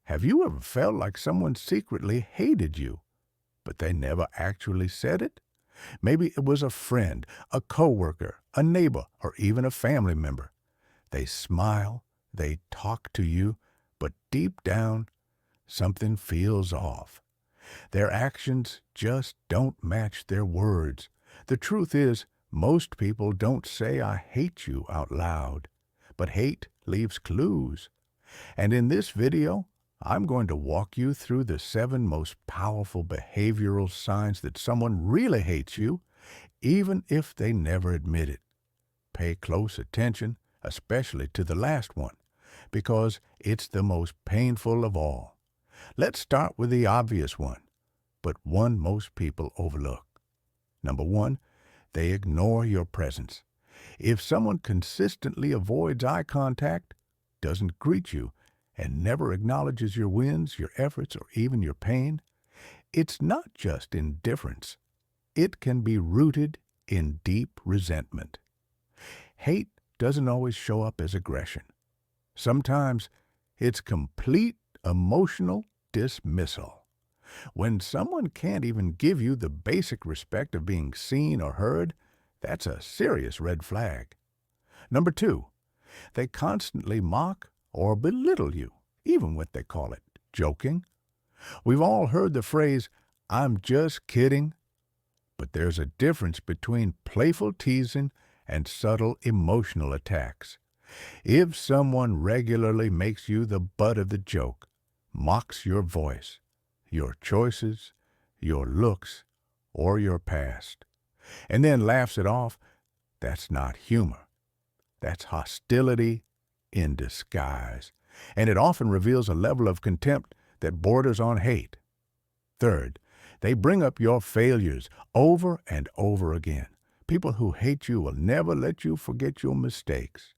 Have you ever felt like someone secretly hated you, but they never actually said it? Maybe it was a friend, a coworker, a neighbor, or even a family member. They smile, they talk to you, but deep down, something feels off. Their actions just don't match their words. The truth is, most people don't say "I hate you" out loud, but hate leaves clues. And in this video, I'm going to walk you through the 7 most powerful behavioral signs that someone really hates you, even if they never admit it. Pay close attention, especially to the last one, because it's the most painful of all. Let's start with the obvious one, but one most people overlook. Number 1, they ignore your presence. If someone consistently avoids eye contact, doesn't greet you, and never acknowledges your wins, your efforts, or even your pain, it's not just indifference. It can be rooted in deep resentment. Hate doesn't always show up as aggression. Sometimes it's complete emotional dismissal. When someone can't even give you the basic respect of being seen or heard, that's a serious red flag. Number 2, they constantly mock or belittle you, even when they call it joking. We've all heard the phrase, "I'm just kidding," but there's a difference between playful teasing and subtle emotional attacks. If someone regularly makes you the butt of the joke, mocks your voice, your choices, your looks, or your past, and then laughs it off, that's not humor. That's hostility in disguise, and it often reveals a level of contempt that borders on hate. Third, they bring up your failures over and over again. People who hate you will never let you forget your mistakes.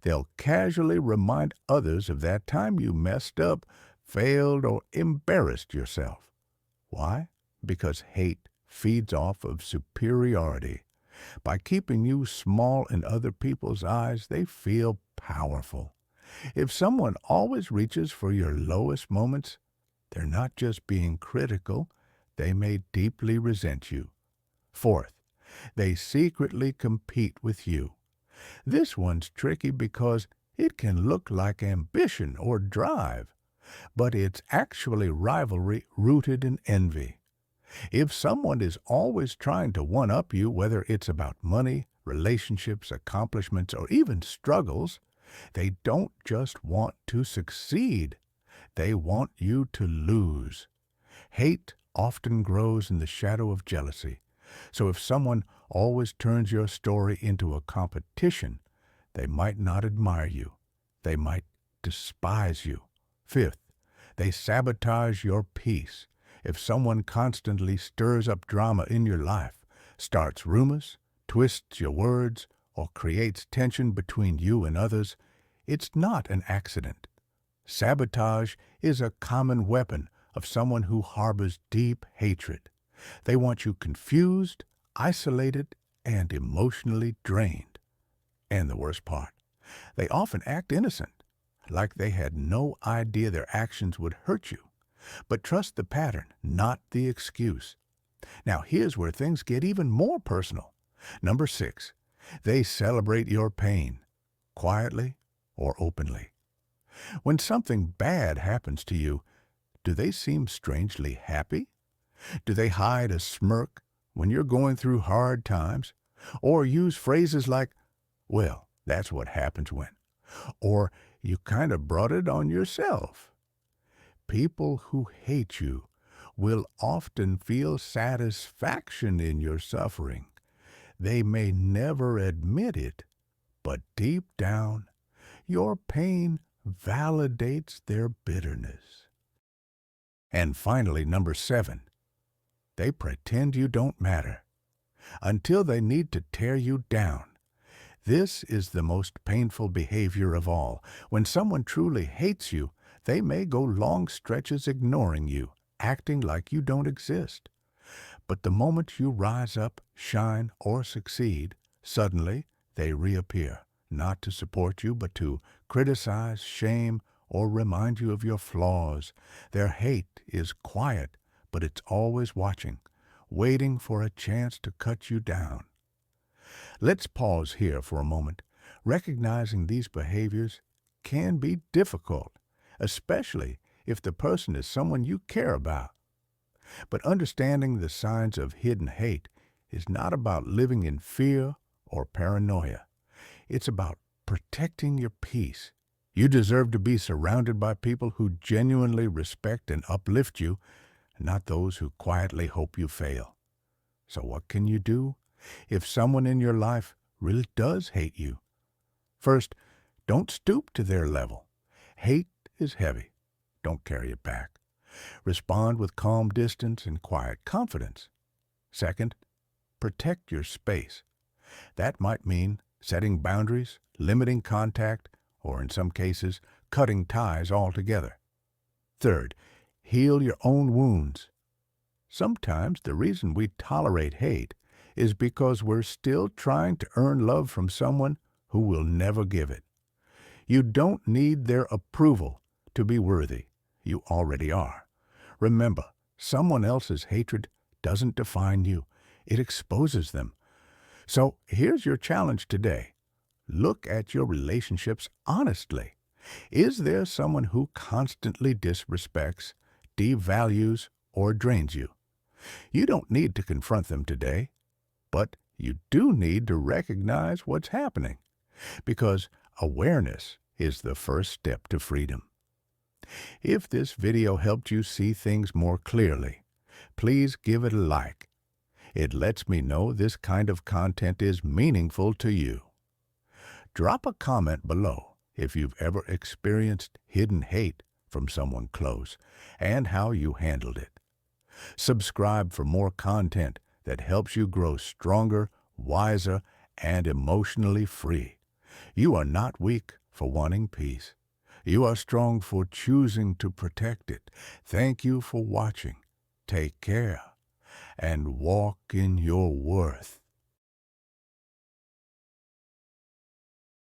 They'll casually remind others of that time you messed up, failed, or embarrassed yourself. Why? Because hate feeds off of superiority. By keeping you small in other people's eyes, they feel powerful. If someone always reaches for your lowest moments, they're not just being critical, they may deeply resent you. Fourth, they secretly compete with you. This one's tricky because it can look like ambition or drive, but it's actually rivalry rooted in envy. If someone is always trying to one-up you, whether it's about money, relationships, accomplishments, or even struggles, they don't just want to succeed. They want you to lose. Hate often grows in the shadow of jealousy. So if someone always turns your story into a competition, they might not admire you. They might despise you. Fifth, they sabotage your peace. If someone constantly stirs up drama in your life, starts rumors, twists your words, or creates tension between you and others, it's not an accident. Sabotage is a common weapon of someone who harbors deep hatred. They want you confused, isolated, and emotionally drained. And the worst part, they often act innocent, like they had no idea their actions would hurt you. But trust the pattern, not the excuse. Now here's where things get even more personal. Number 6, they celebrate your pain, quietly or openly. When something bad happens to you, do they seem strangely happy? Do they hide a smirk when you're going through hard times? Or use phrases like, "Well, that's what happens when," or "You kind of brought it on yourself"? People who hate you will often feel satisfaction in your suffering. They may never admit it, but deep down, your pain validates their bitterness. And finally, number 7, they pretend you don't matter until they need to tear you down. This is the most painful behavior of all. When someone truly hates you, they may go long stretches ignoring you, acting like you don't exist. But the moment you rise up, shine, or succeed, suddenly they reappear, not to support you, but to criticize, shame, or remind you of your flaws. Their hate is quiet, but it's always watching, waiting for a chance to cut you down. Let's pause here for a moment. Recognizing these behaviors can be difficult, especially if the person is someone you care about. But understanding the signs of hidden hate is not about living in fear or paranoia. It's about protecting your peace. You deserve to be surrounded by people who genuinely respect and uplift you, not those who quietly hope you fail. So what can you do if someone in your life really does hate you? First, don't stoop to their level. Hate is heavy. Don't carry it back. Respond with calm distance and quiet confidence. Second, protect your space. That might mean setting boundaries, limiting contact, or in some cases, cutting ties altogether. Third, heal your own wounds. Sometimes the reason we tolerate hate is because we're still trying to earn love from someone who will never give it. You don't need their approval to be worthy. You already are. Remember, someone else's hatred doesn't define you. It exposes them. So here's your challenge today. Look at your relationships honestly. Is there someone who constantly disrespects, devalues, or drains you? You don't need to confront them today, but you do need to recognize what's happening, because awareness is the first step to freedom. If this video helped you see things more clearly, please give it a like. It lets me know this kind of content is meaningful to you. Drop a comment below if you've ever experienced hidden hate from someone close and how you handled it. Subscribe for more content that helps you grow stronger, wiser, and emotionally free. You are not weak for wanting peace. You are strong for choosing to protect it. Thank you for watching. Take care and walk in your worth.